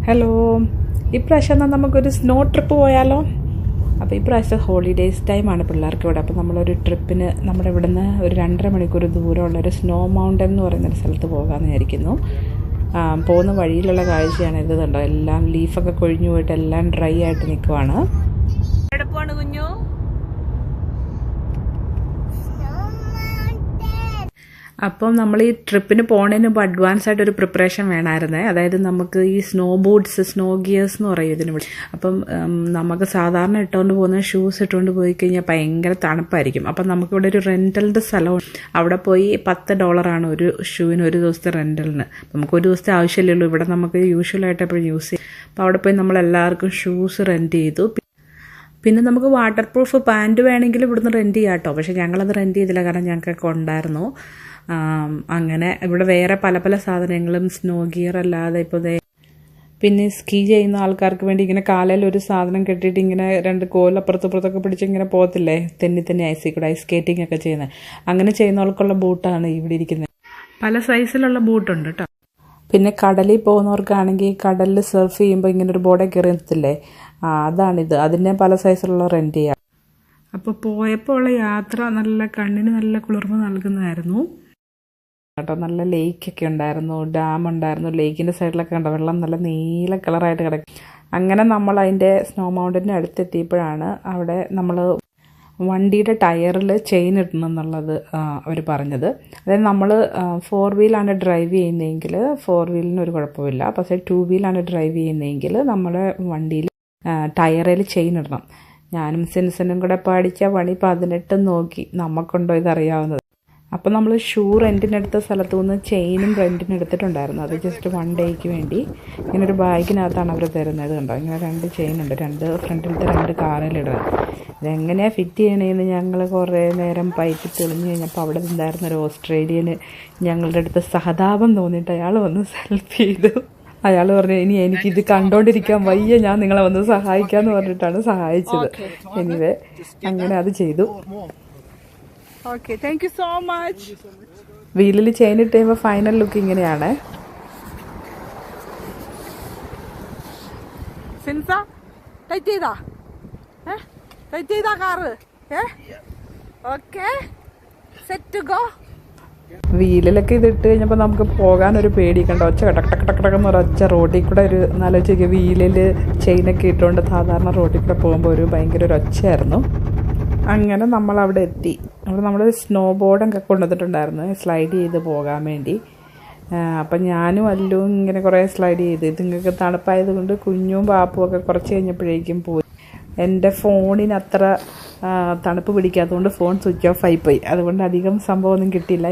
Hello, ഇപ്രാവശ്യം എന്നാൽ നമുക്കൊരു സ്നോ ട്രിപ്പ് പോയാലോ? അപ്പോൾ ഇപ്രാവശ്യം ഹോളിഡേയ്സ് ടൈമാണ് പിള്ളേർക്ക് ഇവിടെ. അപ്പോൾ നമ്മളൊരു ട്രിപ്പിന് നമ്മുടെ ഇവിടുന്ന് ഒരു 2.5 മണിക്കൂർ ദൂരമുള്ളൊരു സ്നോ മൗണ്ടൻ എന്ന് പറയുന്നൊരു സ്ഥലത്ത് പോകാമെന്ന് വിചാരിക്കുന്നു. പോകുന്ന വഴിയിലുള്ള കാഴ്ചയാണ് ഇത്. കണ്ടോ, എല്ലാം ലീഫൊക്കെ കൊഴിഞ്ഞു പോയിട്ട് എല്ലാം ഡ്രൈ ആയിട്ട് നിൽക്കുവാണ്. എവിടെ കുഞ്ഞു? അപ്പം നമ്മൾ ഈ ട്രിപ്പിന് പോകുന്നതിന് മുമ്പ് അഡ്വാൻസ് ആയിട്ട് ഒരു പ്രിപ്പറേഷൻ വേണമായിരുന്നേ. അതായത് നമുക്ക് ഈ സ്നോ ബൂട്ട്സ്, സ്നോ ഗിയേഴ്സ് എന്ന് പറയും ഇതിന്. അപ്പം നമുക്ക് സാധാരണ ഇട്ടുകൊണ്ട് പോകുന്ന ഷൂസ് ഇട്ടുകൊണ്ട് പോയി കഴിഞ്ഞാൽ ഭയങ്കര തണുപ്പായിരിക്കും. അപ്പം നമുക്കിവിടെ ഒരു റെൻ്റലിൻ്റെ സ്ഥലമുണ്ട്. അവിടെ പോയി $10 ഒരു ഷൂവിന് ഒരു ദിവസത്തെ റെൻ്റലിന്. നമുക്ക് ഒരു ദിവസത്തെ ആവശ്യമില്ലല്ലോ, ഇവിടെ നമുക്ക് യൂഷ്വലായിട്ട് എപ്പോഴും യൂസ് ചെയ്യും. അപ്പോൾ അവിടെ പോയി നമ്മളെല്ലാവർക്കും ഷൂസ് റെൻറ്റ് ചെയ്തു. പിന്നെ നമുക്ക് വാട്ടർ പ്രൂഫ് പാൻറ്റ് വേണമെങ്കിൽ ഇവിടുന്ന് റെൻറ്റ് ചെയ്യാം കേട്ടോ. പക്ഷേ ഞങ്ങളത് റെൻറ്റ് ചെയ്തില്ല, കാരണം ഞങ്ങൾക്കൊക്കെ ഉണ്ടായിരുന്നു. അങ്ങനെ ഇവിടെ വേറെ പല പല സാധനങ്ങളും സ്നോ ഗിയർ അല്ലാതെ ഇപ്പോൾ പിന്നെ സ്കീ ചെയ്യുന്ന ആൾക്കാർക്ക് വേണ്ടി ഇങ്ങനെ കാലയിൽ ഒരു സാധനം കെട്ടിയിട്ട് ഇങ്ങനെ 2 കോൽ അപ്പുറത്തൊക്കെ പിടിച്ച് ഇങ്ങനെ പോകത്തില്ലേ, തന്നെ ഐസിൽ കൂടെ ഐസ് സ്കേറ്റിംഗ് ഒക്കെ ചെയ്യുന്നത്. അങ്ങനെ ചെയ്യുന്നവർക്കുള്ള ബൂട്ടാണ് ഇവിടെ ഇരിക്കുന്നത്. പല സൈസിലുള്ള ബൂട്ടുണ്ട് കേട്ടോ. പിന്നെ കടലിൽ പോകുന്നവർക്കാണെങ്കിൽ കടലിൽ സർഫ് ചെയ്യുമ്പോൾ ഇങ്ങനെ ഒരു ബോർഡേ കയറി നിർത്തില്ലേ, അതാണിത്. അതിൻ്റെ പല സൈസിലുള്ള റെൻറ്റ് ചെയ്യാം. അപ്പോൾ പോയപ്പോൾ ഉള്ള യാത്ര നല്ല കണ്ണിന് നല്ല കുളിർമ നൽകുന്നതായിരുന്നു കേട്ടോ. നല്ല ലേക്കൊക്കെ ഉണ്ടായിരുന്നു, ഡാം ഉണ്ടായിരുന്നു. ലേക്കിൻ്റെ സൈഡിലൊക്കെ കണ്ടോ, വെള്ളം നല്ല നീല കളറായിട്ട് കിടക്കും. അങ്ങനെ നമ്മൾ അതിൻ്റെ സ്നോ മൗണ്ടൻ്റെ അടുത്തെത്തിയപ്പോഴാണ് അവിടെ നമ്മൾ വണ്ടിയുടെ ടയറിൽ ചെയിൻ ഇടണം എന്നുള്ളത് അവർ പറഞ്ഞത്. അതായത് നമ്മൾ 4 വീലാണ് ഡ്രൈവ് ചെയ്യുന്നതെങ്കിൽ 4 വീലിന് ഒരു കുഴപ്പമില്ല. പക്ഷേ 2 വീലാണ് ഡ്രൈവ് ചെയ്യുന്നതെങ്കിൽ നമ്മുടെ വണ്ടിയിൽ ടയറിൽ ചെയിൻ ഇടണം. ഞാനും സെൻസനും കൂടെ പഠിച്ച പണി 18 നോക്കി, നമുക്കുണ്ടോ ഇതറിയാവുന്നത്. അപ്പോൾ നമ്മൾ ഷൂ റെൻറ്റിനെടുത്ത സ്ഥലത്തു നിന്ന് ചെയിനും റെൻറ്റിനെടുത്തിട്ടുണ്ടായിരുന്നു. അത് ജസ്റ്റ് 1 ഡേയ്ക്ക് വേണ്ടി. ഇങ്ങനെ ഒരു ബാഗിനകത്താണ് അവർ തരുന്നത്. കണ്ടോ, ഇങ്ങനെ 2 ചെയിനുണ്ട്, 2 ഫ്രണ്ടിലത്തെ 2 കാറിലിടണം. ഇതെങ്ങനെയാണ് ഫിറ്റ് ചെയ്യണേന്ന് ഞങ്ങൾ കുറേ നേരം പൈപ്പ് തെളിഞ്ഞ് കഴിഞ്ഞപ്പോൾ അവിടെ ഉണ്ടായിരുന്ന ഒരു ഓസ്ട്രേലിയന് ഞങ്ങളുടെ അടുത്ത് സഹതാപം തോന്നിയിട്ട് അയാൾ വന്ന് സെൽഫി ചെയ്തു. അയാൾ പറഞ്ഞു, ഇനി എനിക്കിത് കണ്ടോണ്ടിരിക്കാൻ വയ്യ, ഞാൻ നിങ്ങളെ വന്ന് സഹായിക്കാന്ന് പറഞ്ഞിട്ടാണ് സഹായിച്ചത്. എനിവേ അങ്ങനെ അത് ചെയ്തു. Okay, thank you so much. വീലിൽ ചെയിൻ ഇട്ട് കഴിയുമ്പോൾ ഫൈനൽ ലുക്ക് ഇങ്ങനെയാണ്. സിൻസ ടൈറ്റ് ചെയ്താ ടൈറ്റ് ചെയ്താ കാറ്? Okay, set to go. വീലിലൊക്കെ ഇതിട്ട് കഴിഞ്ഞപ്പോൾ നമുക്ക് പോകാനൊരു പേടി. കണ്ടോ, ഒച്ച കടക്കടക്കടക്കെന്ന് ഒരൊച്ച റോഡിൽ കൂടെ ഒരു നാലോചിക്ക് വീലിൽ ചെയിനൊക്കെ ഇട്ടുകൊണ്ട് സാധാരണ റോഡിൽ കൂടെ പോകുമ്പോൾ ഒരു ഭയങ്കര ഒരു ഒച്ചയായിരുന്നു. അങ്ങനെ നമ്മളവിടെ എത്തി. അവിടെ നമ്മൾ സ്നോ ബോർഡൊക്കെ കൊണ്ടുവന്നിട്ടുണ്ടായിരുന്നു സ്ലൈഡ് ചെയ്ത് പോകാൻ വേണ്ടി. അപ്പം ഞാനും അല്ലും ഇങ്ങനെ കുറേ സ്ലൈഡ് ചെയ്ത്. ഇതുങ്ങൾക്ക് തണുപ്പായത് കൊണ്ട് കുഞ്ഞും പാപ്പും ഒക്കെ കുറച്ച് കഴിഞ്ഞപ്പോഴേക്കും പോയി. എൻ്റെ ഫോണിന് അത്ര തണുപ്പ് പിടിക്കാത്തതുകൊണ്ട് ഫോൺ സ്വിച്ച് ഓഫ് ആയിപ്പോയി. അതുകൊണ്ട് അധികം സംഭവമൊന്നും കിട്ടിയില്ല.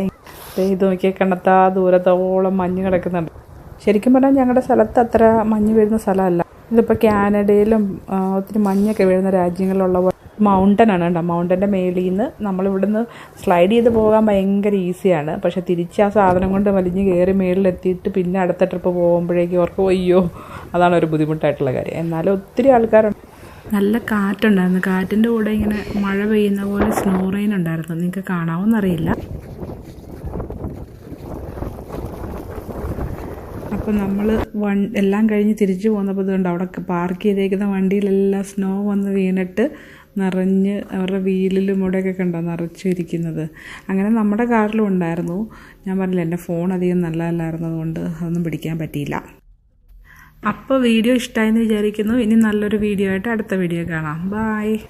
ഇത് നോക്കിയാൽ കണ്ണത്താ ദൂരത്തോളം മഞ്ഞ് കിടക്കുന്നുണ്ട്. ശരിക്കും പറഞ്ഞാൽ ഞങ്ങളുടെ സ്ഥലത്ത് അത്ര മഞ്ഞ് വീഴുന്ന സ്ഥലമല്ല. ഇതിപ്പോൾ കാനഡയിലും ഒത്തിരി മഞ്ഞൊക്കെ വീഴുന്ന രാജ്യങ്ങളിലുള്ള മൗണ്ടനാണ് കേട്ടോ. മൗണ്ടൻ്റെ മേളിൽ നിന്ന് നമ്മളിവിടുന്ന് സ്ലൈഡ് ചെയ്ത് പോകാൻ ഭയങ്കര ഈസിയാണ്. പക്ഷെ തിരിച്ച് ആ സാധനം കൊണ്ട് വലിഞ്ഞ് കയറി മേളിലെത്തിയിട്ട് പിന്നെ അടുത്ത ട്രിപ്പ് പോകുമ്പോഴേക്കും അവർക്ക് അയ്യോ, അതാണ് ഒരു ബുദ്ധിമുട്ടായിട്ടുള്ള കാര്യം. എന്നാലും ഒത്തിരി ആൾക്കാരുണ്ട്. നല്ല കാറ്റുണ്ടായിരുന്നു. കാറ്റിൻ്റെ കൂടെ ഇങ്ങനെ മഴ പെയ്യുന്ന പോലെ സ്നോ റെയിൻ ഉണ്ടായിരുന്നു. നിങ്ങൾക്ക് കാണാമെന്നറിയില്ല. അപ്പോൾ നമ്മൾ എല്ലാം കഴിഞ്ഞ് തിരിച്ചു പോകുന്നപ്പോൾ ഇതുകൊണ്ട് അവിടെ പാർക്ക് ചെയ്തേക്കുന്ന വണ്ടിയിലെല്ലാം സ്നോ വന്ന് വീണിട്ട് നിറഞ്ഞ് അവരുടെ വീലിലും ഇവിടെയൊക്കെ കണ്ടോ നിറച്ചിരിക്കുന്നത്. അങ്ങനെ നമ്മുടെ കാറിലും ഉണ്ടായിരുന്നു. ഞാൻ പറഞ്ഞില്ല, എൻ്റെ ഫോൺ അധികം നല്ലതല്ലായിരുന്നതുകൊണ്ട് അതൊന്നും പിടിക്കാൻ പറ്റിയില്ല. അപ്പോൾ വീഡിയോ ഇഷ്ടമായെന്ന് വിചാരിക്കുന്നു. ഇനി നല്ലൊരു വീഡിയോ ആയിട്ട് അടുത്ത വീഡിയോ കാണാം. ബൈ.